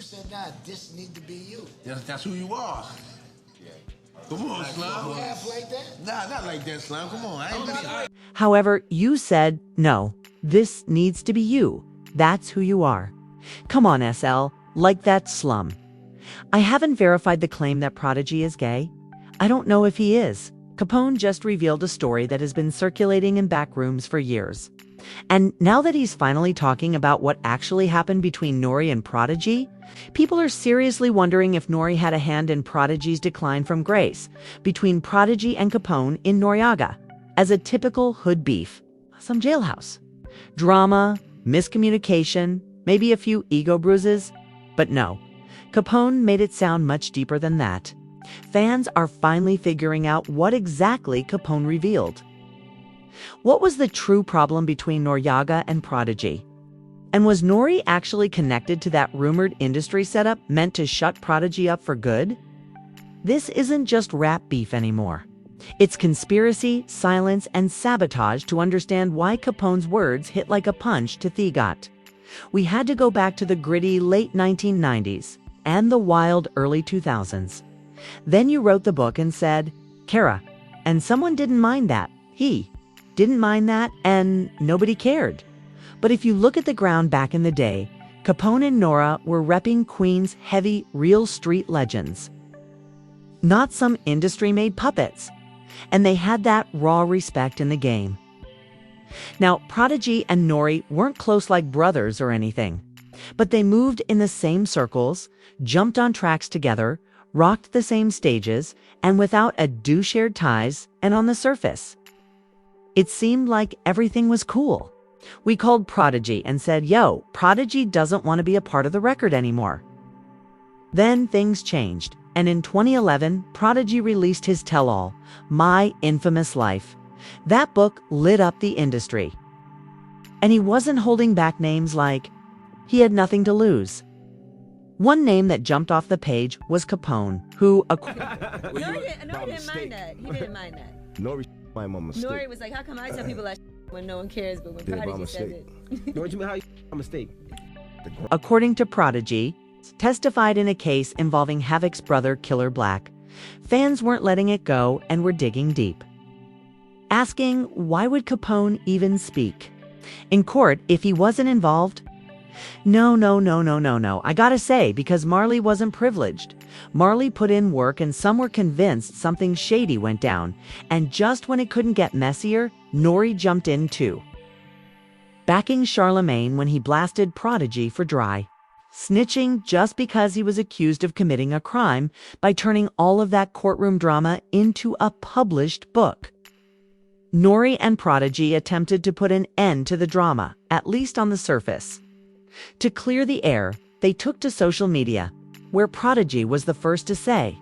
said, nah, this need to be you. That's who you are. Come on, Slime. You laugh like that? Nah, not like that, Slime. Come on. I ain't been... However, you said, no, this needs to be you. That's who you are. Come on, SL, like that slum. I haven't verified the claim that Prodigy is gay. I don't know if he is. Capone just revealed a story that has been circulating in back rooms for years. And now that he's finally talking about what actually happened between N.O.R.E and Prodigy, people are seriously wondering if N.O.R.E had a hand in Prodigy's decline from grace between Prodigy and Capone in Noriega, as a typical hood beef. Some jailhouse. Drama, miscommunication, maybe a few ego bruises. But no, Capone made it sound much deeper than that. Fans are finally figuring out what exactly Capone revealed. What was the true problem between Noriega and Prodigy? And was N.O.R.E actually connected to that rumored industry setup meant to shut Prodigy up for good? This isn't just rap beef anymore. It's conspiracy, silence, and sabotage to understand why Capone's words hit like a punch to Thigot. We had to go back to the gritty late 1990s and the wild early 2000s. Then you wrote the book and said, Kara, and someone didn't mind that. He didn't mind that, and nobody cared. But if you look at the ground back in the day, Capone and N.O.R.E were repping Queens' heavy, real street legends. Not some industry-made puppets. And they had that raw respect in the game. Now, Prodigy and N.O.R.E weren't close like brothers or anything, but they moved in the same circles, jumped on tracks together, rocked the same stages, and without ado shared ties and on the surface. It seemed like everything was cool. We called Prodigy and said, yo, Prodigy doesn't want to be a part of the record anymore. Then things changed, and in 2011, Prodigy released his tell-all, My Infamous Life. That book lit up the industry. And he wasn't holding back names like, he had nothing to lose. One name that jumped off the page was Capone, who... No, he didn't mind that. He didn't mind that. N.O.R.E my mistake. N.O.R.E was like, how come I tell people that when no one cares, but when Prodigy says it? What you mean, how you a mistake? According to Prodigy, testified in a case involving Havoc's brother Killer Black, fans weren't letting it go and were digging deep. Asking, why would Capone even speak? In court, if he wasn't involved? No. I gotta say, because Marley wasn't privileged. Marley put in work and some were convinced something shady went down. And just when it couldn't get messier, N.O.R.E jumped in too. Backing Charlemagne when he blasted Prodigy for dry. Snitching just because he was accused of committing a crime by turning all of that courtroom drama into a published book. N.O.R.E and Prodigy attempted to put an end to the drama, at least on the surface. To clear the air, they took to social media, where Prodigy was the first to say,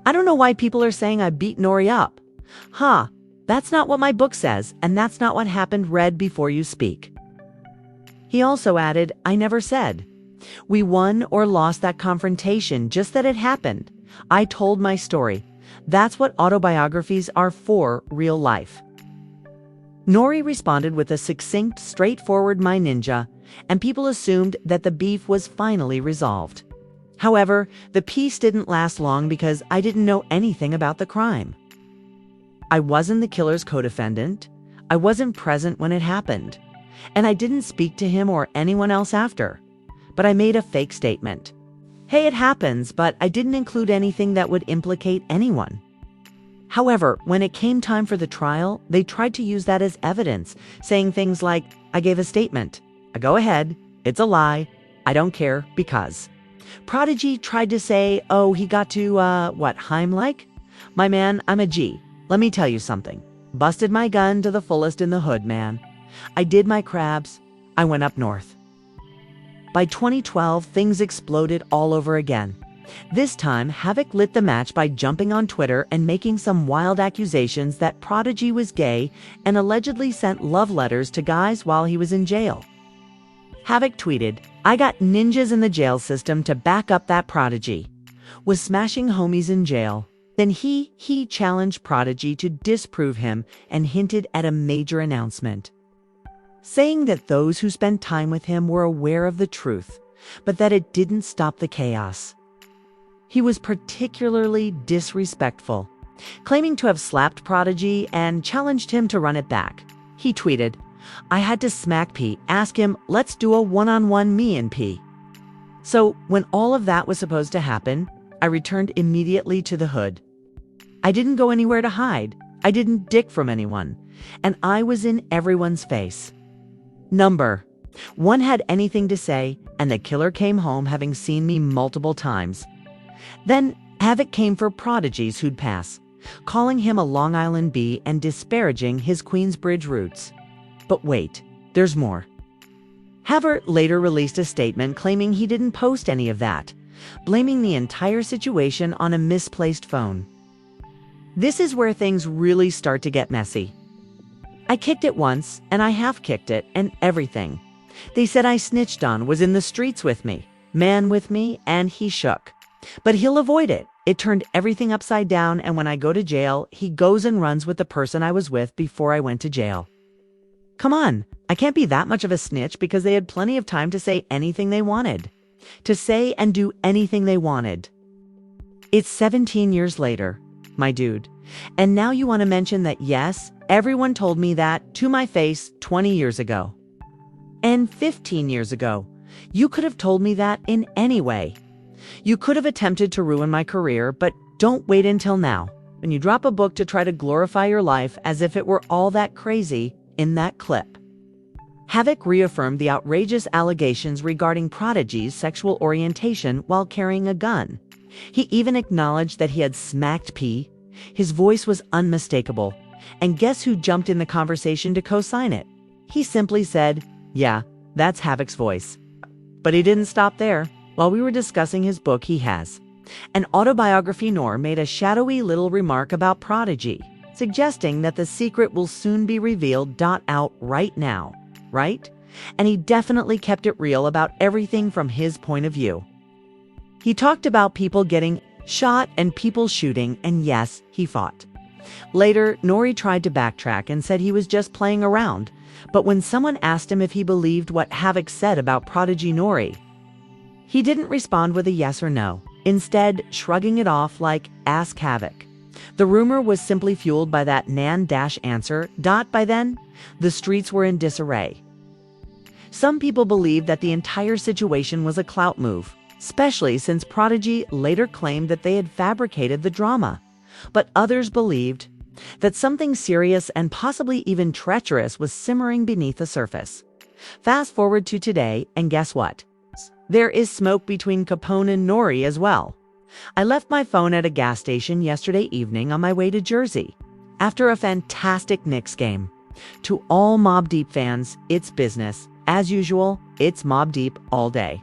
I don't know why people are saying I beat N.O.R.E up. That's not what my book says, and that's not what happened. Read before you speak. He also added, I never said. We won or lost that confrontation, just that it happened. I told my story. That's what autobiographies are for, real life. N.O.R.E responded with a succinct, straightforward my ninja, and people assumed that the beef was finally resolved. However, the peace didn't last long because I didn't know anything about the crime. I wasn't the killer's co-defendant. I wasn't present when it happened. And I didn't speak to him or anyone else after. But I made a fake statement. Hey, it happens, but I didn't include anything that would implicate anyone. However, when it came time for the trial, they tried to use that as evidence, saying things like, I gave a statement. I go ahead. It's a lie. I don't care because. Prodigy tried to say, oh, he got to, Heimlich? My man, I'm a G. Let me tell you something. Busted my gun to the fullest in the hood, man. I did my crabs. I went up north. By 2012, things exploded all over again. This time, Havoc lit the match by jumping on Twitter and making some wild accusations that Prodigy was gay and allegedly sent love letters to guys while he was in jail. Havoc tweeted, I got ninjas in the jail system to back up that Prodigy. Was smashing homies in jail. Then he challenged Prodigy to disprove him and hinted at a major announcement. Saying that those who spent time with him were aware of the truth, but that it didn't stop the chaos. He was particularly disrespectful, claiming to have slapped Prodigy and challenged him to run it back. He tweeted, "I had to smack P, ask him, let's do a one-on-one me and P." So when all of that was supposed to happen, I returned immediately to the hood. I didn't go anywhere to hide. I didn't dick from anyone. And I was in everyone's face. Number one had anything to say, and the killer came home having seen me multiple times. Then Havoc came for Prodigy's who'd pass, calling him a Long Island B and disparaging his Queensbridge roots. But wait, there's more. Havoc later released a statement claiming he didn't post any of that, blaming the entire situation on a misplaced phone. This is where things really start to get messy. I kicked it once, and I half kicked it, and everything they said I snitched on was in the streets with me, man with me, and he shook. But he'll avoid it. It turned everything upside down, and when I go to jail, he goes and runs with the person I was with before I went to jail. Come on, I can't be that much of a snitch because they had plenty of time to say anything they wanted. To say and do anything they wanted. It's 17 years later, my dude. And now you want to mention that yes, everyone told me that to my face 20 years ago. And 15 years ago. You could have told me that in any way. You could have attempted to ruin my career, but don't wait until now, when you drop a book to try to glorify your life as if it were all that crazy in that clip. Havoc reaffirmed the outrageous allegations regarding Prodigy's sexual orientation while carrying a gun. He even acknowledged that he had smacked P. His voice was unmistakable. And guess who jumped in the conversation to co-sign it? He simply said, "Yeah, that's Havoc's voice." But he didn't stop there. While we were discussing his book, he has an autobiography. N.O.R.E made a shadowy little remark about Prodigy, suggesting that the secret will soon be revealed. Out right now, right? And he definitely kept it real about everything from his point of view. He talked about people getting shot and people shooting, and yes, he fought. Later, N.O.R.E tried to backtrack and said he was just playing around, but when someone asked him if he believed what Havoc said about Prodigy N.O.R.E, he didn't respond with a yes or no, instead shrugging it off like, ask Havoc. The rumor was simply fueled by that nan-answer. By then, the streets were in disarray. Some people believed that the entire situation was a clout move, especially since Prodigy later claimed that they had fabricated the drama. But others believed that something serious and possibly even treacherous was simmering beneath the surface. Fast forward to today, and guess what? There is smoke between Capone and N.O.R.E as well. I left my phone at a gas station yesterday evening on my way to Jersey after a fantastic Knicks game. To all Mobb Deep fans, it's business. As usual, it's Mobb Deep all day.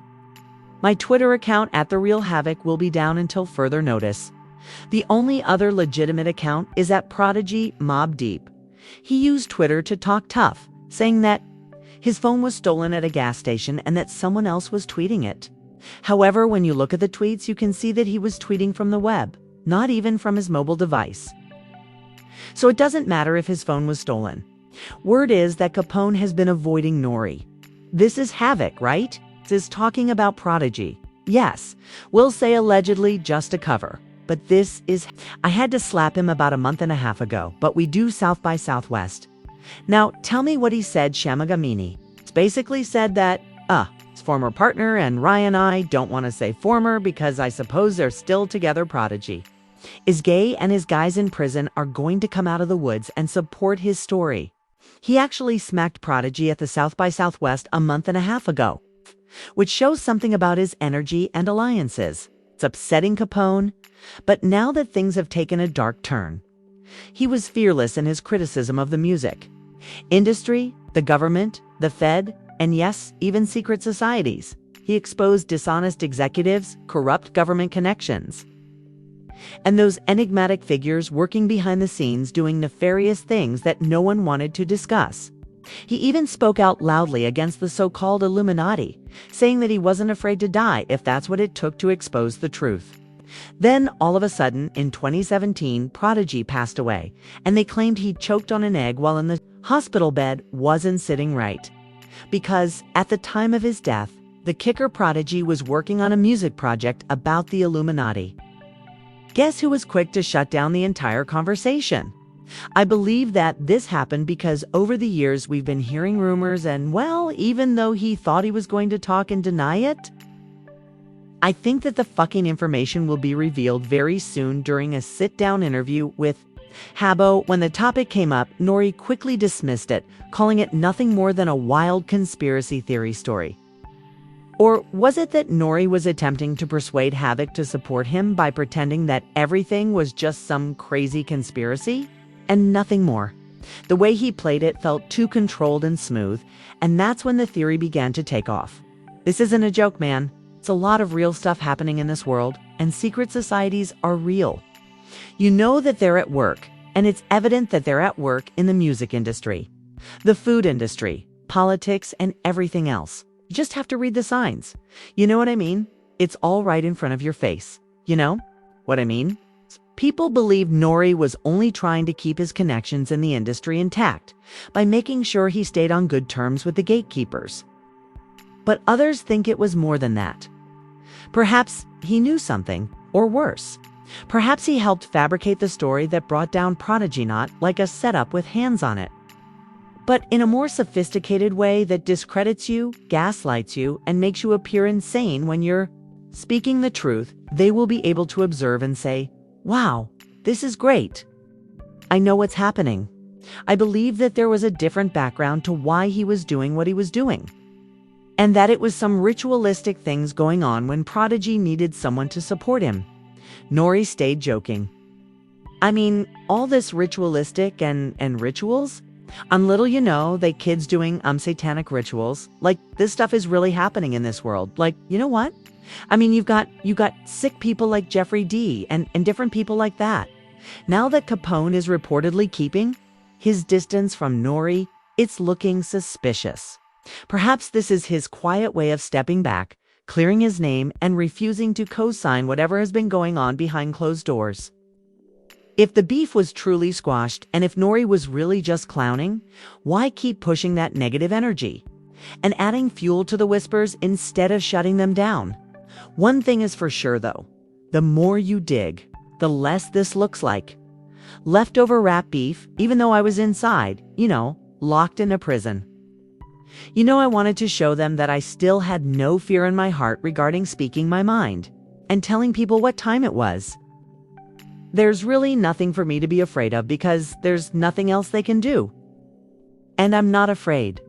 My Twitter account @TheRealHavoc will be down until further notice. The only other legitimate account is @Prodigy Mobb Deep. He used Twitter to talk tough, saying that his phone was stolen at a gas station and that someone else was tweeting it. However, when you look at the tweets, you can see that he was tweeting from the web, not even from his mobile device. So it doesn't matter if his phone was stolen. Word is that Capone has been avoiding N.O.R.E. This is Havoc, right? This is talking about Prodigy. Yes, we'll say allegedly just a cover. But this is... I had to slap him about a month and a half ago, but we do South by Southwest. Now, tell me what he said, Shamagamini. It's basically said that, his former partner and Ryan, I don't want to say former because I suppose they're still together, Prodigy, is gay and his guys in prison are going to come out of the woods and support his story. He actually smacked Prodigy at the South by Southwest a month and a half ago, which shows something about his energy and alliances. It's upsetting Capone, but now that things have taken a dark turn, he was fearless in his criticism of the music industry, the government, the Fed, and yes, even secret societies. He exposed dishonest executives, corrupt government connections, and those enigmatic figures working behind the scenes doing nefarious things that no one wanted to discuss. He even spoke out loudly against the so-called Illuminati, saying that he wasn't afraid to die if that's what it took to expose the truth. Then, all of a sudden, in 2017, Prodigy passed away, and they claimed he choked on an egg while in the hospital bed wasn't sitting right. Because, at the time of his death, the kicker Prodigy was working on a music project about the Illuminati. Guess who was quick to shut down the entire conversation? I believe that this happened because over the years we've been hearing rumors and, well, even though he thought he was going to talk and deny it, I think that the fucking information will be revealed very soon during a sit-down interview with Habbo. When the topic came up, N.O.R.E quickly dismissed it, calling it nothing more than a wild conspiracy theory story. Or was it that N.O.R.E was attempting to persuade Havoc to support him by pretending that everything was just some crazy conspiracy and nothing more? The way he played it felt too controlled and smooth, and that's when the theory began to take off. This isn't a joke, man. It's a lot of real stuff happening in this world, and secret societies are real. You know that they're at work, and it's evident that they're at work in the music industry, the food industry, politics, and everything else. You just have to read the signs. You know what I mean? It's all right in front of your face. You know what I mean? People believe N.O.R.E was only trying to keep his connections in the industry intact by making sure he stayed on good terms with the gatekeepers. But others think it was more than that. Perhaps he knew something, or worse. Perhaps he helped fabricate the story that brought down Prodigy, not like a setup with hands on it, but in a more sophisticated way that discredits you, gaslights you, and makes you appear insane when you're speaking the truth. They will be able to observe and say, wow, this is great. I know what's happening. I believe that there was a different background to why he was doing what he was doing, and that it was some ritualistic things going on when Prodigy needed someone to support him. N.O.R.E stayed joking. I mean, all this ritualistic and rituals? On little you know, they kids doing satanic rituals. Like, this stuff is really happening in this world. Like, you know what? I mean, you got sick people like Jeffrey D. and different people like that. Now that Capone is reportedly keeping his distance from N.O.R.E, it's looking suspicious. Perhaps this is his quiet way of stepping back, clearing his name, and refusing to co-sign whatever has been going on behind closed doors. If the beef was truly squashed, and if N.O.R.E was really just clowning, why keep pushing that negative energy and adding fuel to the whispers instead of shutting them down? One thing is for sure, though. The more you dig, the less this looks like leftover rap beef, even though I was inside, locked in a prison. I wanted to show them that I still had no fear in my heart regarding speaking my mind and telling people what time it was. There's really nothing for me to be afraid of because there's nothing else they can do. And I'm not afraid.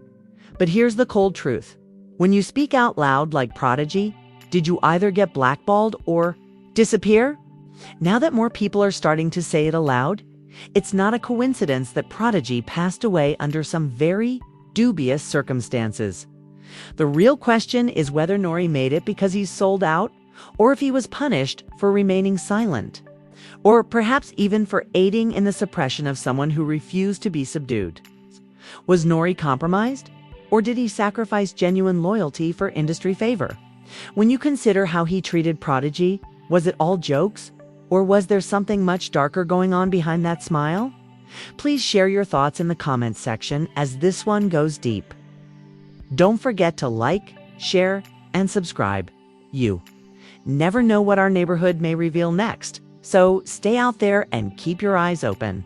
But here's the cold truth. When you speak out loud like Prodigy, did you either get blackballed or disappear? Now that more people are starting to say it aloud, it's not a coincidence that Prodigy passed away under some very dubious circumstances. The real question is whether N.O.R.E made it because he's sold out, or if he was punished for remaining silent, or perhaps even for aiding in the suppression of someone who refused to be subdued. Was N.O.R.E compromised, or did he sacrifice genuine loyalty for industry favor? When you consider how he treated Prodigy, was it all jokes, or was there something much darker going on behind that smile? Please share your thoughts in the comments section as this one goes deep. Don't forget to like, share, and subscribe. You never know what our neighborhood may reveal next, so stay out there and keep your eyes open.